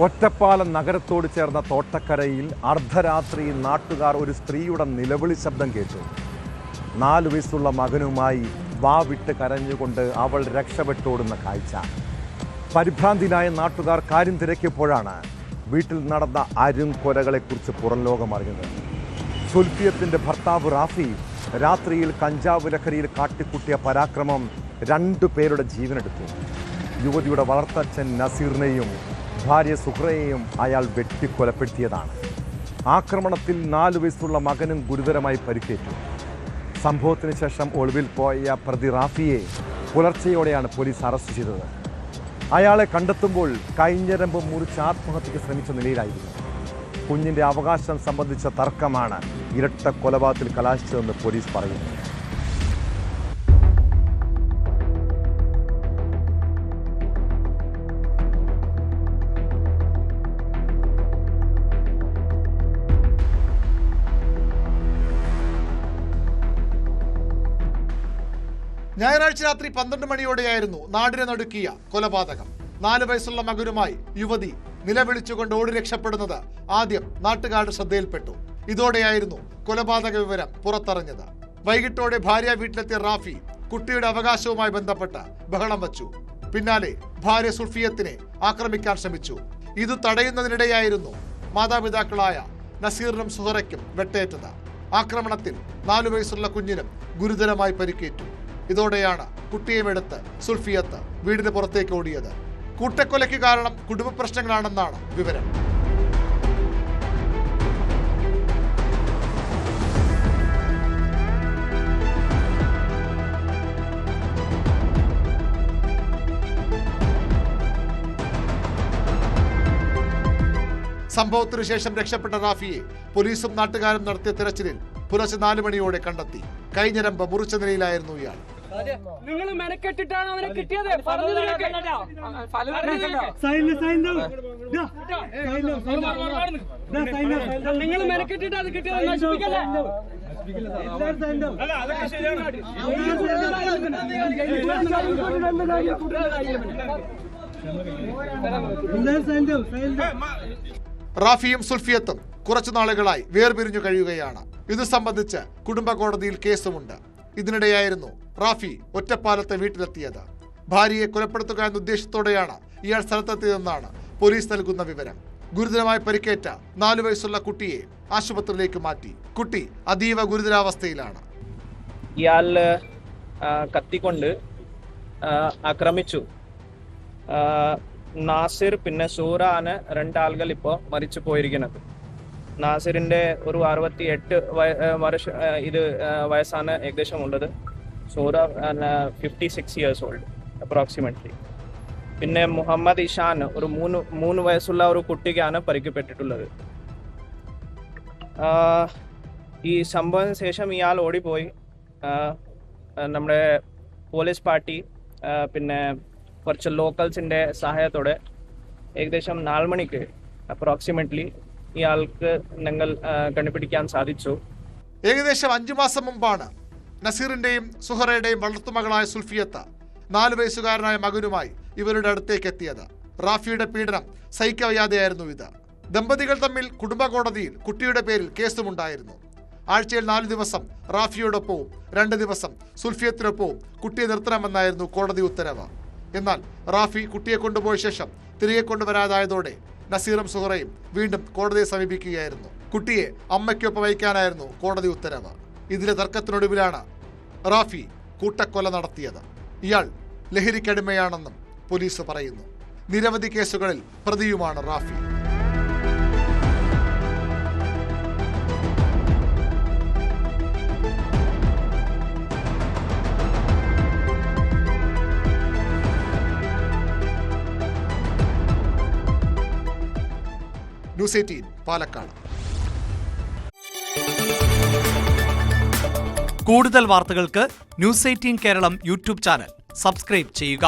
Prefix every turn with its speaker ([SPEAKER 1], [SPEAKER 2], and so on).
[SPEAKER 1] ഒറ്റപ്പാലം നഗരത്തോട് ചേർന്ന തോട്ടക്കരയിൽ അർദ്ധരാത്രിയിൽ നാട്ടുകാർ ഒരു സ്ത്രീയുടെ നിലവിളി ശബ്ദം കേട്ടു. 4 വയസ്സുള്ള മകനുമായി വാവിട്ട് കരഞ്ഞുകൊണ്ട് അവൾ രക്ഷപ്പെട്ടോടുന്ന കാഴ്ച. പരിഭ്രാന്തിനായ നാട്ടുകാർ കാര്യം തിരക്കിയപ്പോഴാണ് വീട്ടിൽ നടന്ന അരുംകൊലകളെക്കുറിച്ച് പുറം ലോകം അറിഞ്ഞത്. സുൽഫിയത്തിൻ്റെ ഭർത്താവ് റാഫി രാത്രിയിൽ കഞ്ചാവ് ലഹരിയിൽ കാട്ടിക്കൂട്ടിയ പരാക്രമം 2 പേരുടെ ജീവനെടുത്തു. യുവതിയുടെ വളർത്തച്ഛൻ നസീറിനെയും ഭാര്യ സുഹ്റയെയും അയാൾ വെട്ടിക്കൊലപ്പെടുത്തിയതാണ്. ആക്രമണത്തിൽ 4 വയസ്സുള്ള മകനും ഗുരുതരമായി പരിക്കേറ്റു. സംഭവത്തിന് ശേഷം ഒളിവിൽ പോയ പ്രതി റാഫിയെ പുലർച്ചെയോടെയാണ് പോലീസ് അറസ്റ്റ് ചെയ്തത്. അയാളെ കണ്ടെത്തുമ്പോൾ കൈഞ്ഞരമ്പ് മുറിച്ച് ആത്മഹത്യയ്ക്ക് ശ്രമിച്ച നിലയിലായിരുന്നു. കുഞ്ഞിൻ്റെ അവകാശം സംബന്ധിച്ച തർക്കമാണ് ഇരട്ട കൊലപാതകത്തിൽ കലാശിച്ചതെന്ന് പോലീസ് പറയുന്നു.
[SPEAKER 2] ഞായറാഴ്ച രാത്രി 12 മണിയോടെയായിരുന്നു നാടിനെ നടുക്കിയ കൊലപാതകം. 4 വയസ്സുള്ള മകനുമായി യുവതി നിലവിളിച്ചുകൊണ്ട് ഓടി രക്ഷപ്പെടുന്നത് ആദ്യം നാട്ടുകാരുടെ ശ്രദ്ധയിൽപ്പെട്ടു. ഇതോടെയായിരുന്നു കൊലപാതക വിവരം പുറത്തറിഞ്ഞത്. വൈകിട്ടോടെ ഭാര്യ വീട്ടിലെത്തിയ റാഫി കുട്ടിയുടെ അവകാശവുമായി ബന്ധപ്പെട്ട് ബഹളം വച്ചു. പിന്നാലെ ഭാര്യ സുൽഫിയത്തിനെ ആക്രമിക്കാൻ ശ്രമിച്ചു. ഇത് തടയുന്നതിനിടെയായിരുന്നു മാതാപിതാക്കളായ നസീറിനും സുഹറയ്ക്കും വെട്ടേറ്റത്. ആക്രമണത്തിൽ 4 വയസ്സുള്ള കുഞ്ഞിനും ഗുരുതരമായി പരിക്കേറ്റു. ഇതോടെയാണ് കുട്ടിയെടുത്ത് സുൽഫിയത്ത് വീടിന് പുറത്തേക്ക് ഓടിയത്. കൂട്ടക്കൊലയ്ക്ക് കാരണം കുടുംബ പ്രശ്നങ്ങളാണെന്നാണ് വിവരം. സംഭവത്തിനു ശേഷം രക്ഷപ്പെട്ട റാഫിയെ പോലീസും നാട്ടുകാരും നടത്തിയ തിരച്ചിലിൽ പുലർച്ചെ 4 മണിയോടെ കണ്ടെത്തി. കൈഞ്ഞരമ്പ് മുറിച്ച നിലയിലായിരുന്നു ഇയാൾ.
[SPEAKER 3] നിങ്ങൾ മെനക്കെട്ടിട്ടാണ് അവനെ കിട്ടിയത്. നിങ്ങൾ മെനക്കെട്ടിട്ട് അത് കിട്ടിയത് നശിപ്പിക്കല്ലേ?
[SPEAKER 2] റാഫിയും സുൽഫിയത്തും കുറച്ചു നാളുകളായി വേർപിരിഞ്ഞു കഴിയുകയാണ്. ഇത് സംബന്ധിച്ച് കുടുംബ കോടതിയിൽ കേസുമുണ്ട്. ഇതിനിടെയായിരുന്നു റാഫി ഒറ്റപ്പാലത്തെ വീട്ടിലെത്തിയത്. ഭാര്യയെ കൊലപ്പെടുത്തുക എന്ന ഉദ്ദേശത്തോടെയാണ് ഇയാൾ സ്ഥലത്തെത്തിയതെന്നാണ് പോലീസ് നൽകുന്ന വിവരം. ഗുരുതരമായി പരിക്കേറ്റ 4 വയസ്സുള്ള കുട്ടിയെ ആശുപത്രിയിലേക്ക് മാറ്റി. കുട്ടി അതീവ ഗുരുതരാവസ്ഥയിലാണ്.
[SPEAKER 4] ഇയാൾ കത്തിക്കൊണ്ട് ആക്രമിച്ചു. നാസിർ പിന്നെ സൂറ ആണ് 2 ആളുകൾ ഇപ്പോൾ മരിച്ചു പോയിരിക്കുന്നത്. നാസിറിൻ്റെ ഒരു 68 വയസ്സാണ് ഏകദേശം ഉള്ളത്. സൂറ 56 years old അപ്രോക്സിമേറ്റ്ലി. പിന്നെ മുഹമ്മദ് ഇഷാൻ ഒരു 3 വയസ്സുള്ള ഒരു കുട്ടിക്കാണ് പരിക്കപ്പെട്ടിട്ടുള്ളത്. ഈ സംഭവത്തിന് ശേഷം ഇയാൾ ഓടിപ്പോയി. നമ്മുടെ പോലീസ് പാർട്ടി പിന്നെ കുറച്ച് ലോക്കൽസിൻ്റെ സഹായത്തോടെ ഏകദേശം 4 മണിക്ക് അപ്രോക്സിമേറ്റ്ലി ഇയാൾക്ക് ഞങ്ങൾ കണ്ടുപിടിക്കാൻ സാധിച്ചു.
[SPEAKER 2] ഏകദേശം 5 മാസം മുമ്പാണ് നസീറിന്റെയും സുഹറയുടെയും വളർത്തുമകളായ സുൽഫിയത്ത് 4 വയസ്സുകാരനായ മകനുമായി ഇവരുടെ അടുത്തേക്ക് എത്തിയത്. റാഫിയുടെ പീഡനം സഹിക്കവയ്യാതെയായിരുന്നു ഇത്. ദമ്പതികൾ തമ്മിൽ കുടുംബ കോടതിയിൽ കുട്ടിയുടെ പേരിൽ കേസുമുണ്ടായിരുന്നു. ആഴ്ചയിൽ 4 ദിവസം റാഫിയോടൊപ്പവും 2 ദിവസം സുൽഫിയത്തിനൊപ്പവും കുട്ടിയെ നിർത്തണമെന്നായിരുന്നു കോടതി ഉത്തരവ്. എന്നാൽ റാഫി കുട്ടിയെ കൊണ്ടുപോയ ശേഷം തിരികെ കൊണ്ടുവരാതായതോടെ നസീറും സുഹറയും വീണ്ടും കോടതിയെ സമീപിക്കുകയായിരുന്നു. കുട്ടിയെ അമ്മയ്ക്കൊപ്പം വയ്ക്കാനായിരുന്നു കോടതി ഉത്തരവ്. ഇതിലെ തർക്കത്തിനൊടുവിലാണ് റാഫി കൂട്ടക്കൊല നടത്തിയത്. ഇയാൾ ലഹരിക്കടിമയാണെന്നും പോലീസ് പറയുന്നു. നിരവധി കേസുകളിൽ പ്രതിയുമാണ് റാഫി. ന്യൂസ് 18 പാലക്കാട്.
[SPEAKER 5] കൂടുതൽ വാർത്തകൾക്ക് news 18 Keralam YouTube channel subscribe ചെയ്യുക.